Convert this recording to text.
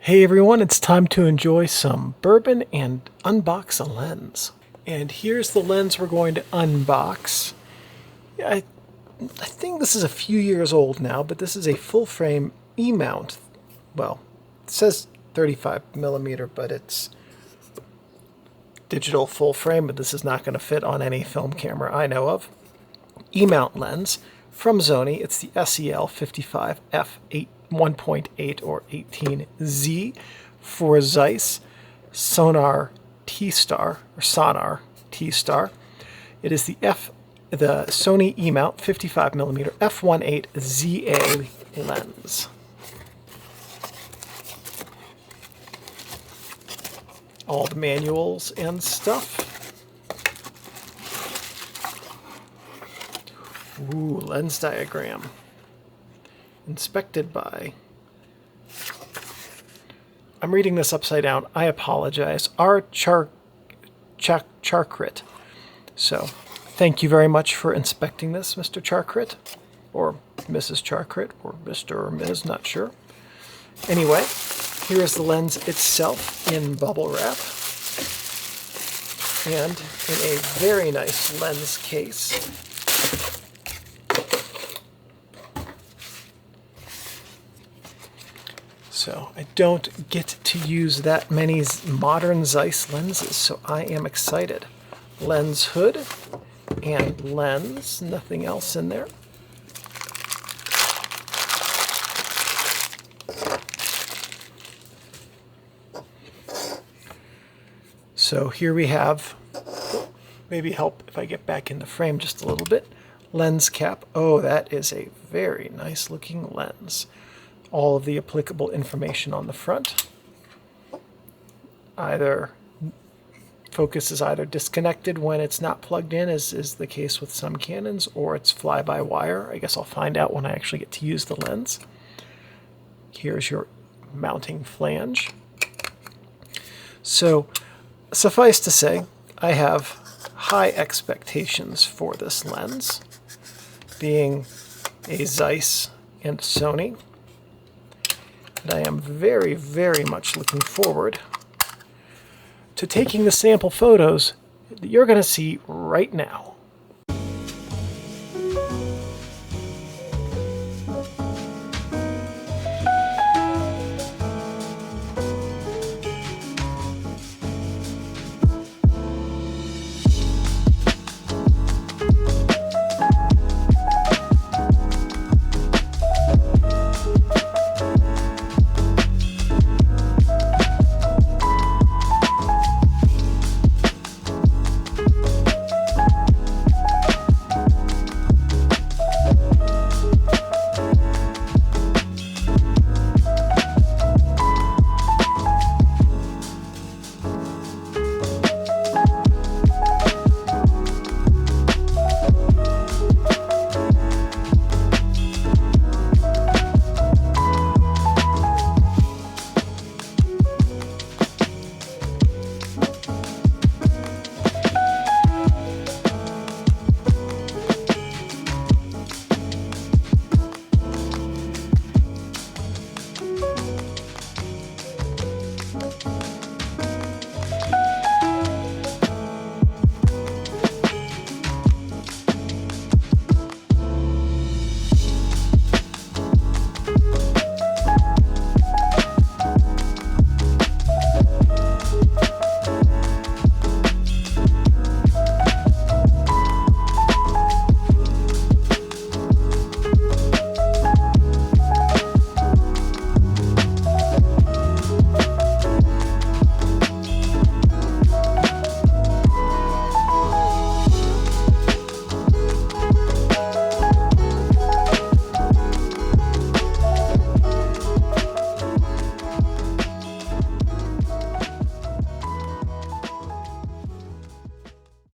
Hey everyone, it's time to enjoy some bourbon and unbox a lens. And here's the lens we're going to unbox. I think this is a few years old now, but this is a full frame E-mount. Well, it says 35 millimeter, but it's digital full frame, but this is not going to fit on any film camera I know of. E-mount lens from Sony. It's the SEL 55f 1.8 or 18Z for Zeiss Sonnar T-Star or Sonnar T-Star. It is the Sony E-mount 55mm f1.8 ZA lens. All the manuals and stuff. Ooh, lens diagram. Inspected by, I'm reading this upside down, I apologize, R. Charkrit. So, thank you very much for inspecting this, Mr. Charkrit, or Mrs. Charkrit, or Mr. or Ms., not sure. Anyway, here is the lens itself in bubble wrap, and in a very nice lens case. So I don't get to use that many modern Zeiss lenses, so I am excited. Lens hood and lens, nothing else in there. So here we have, maybe help if I get back in the frame just a little bit, lens cap. Oh, that is a very nice looking lens. All of the applicable information on the front. Focus is either disconnected when it's not plugged in, as is the case with some Canons, or it's fly-by-wire. I guess I'll find out when I actually get to use the lens. Here's your mounting flange. So, suffice to say, I have high expectations for this lens, being a Zeiss and Sony. And I am very, very much looking forward to taking the sample photos that you're going to see right now.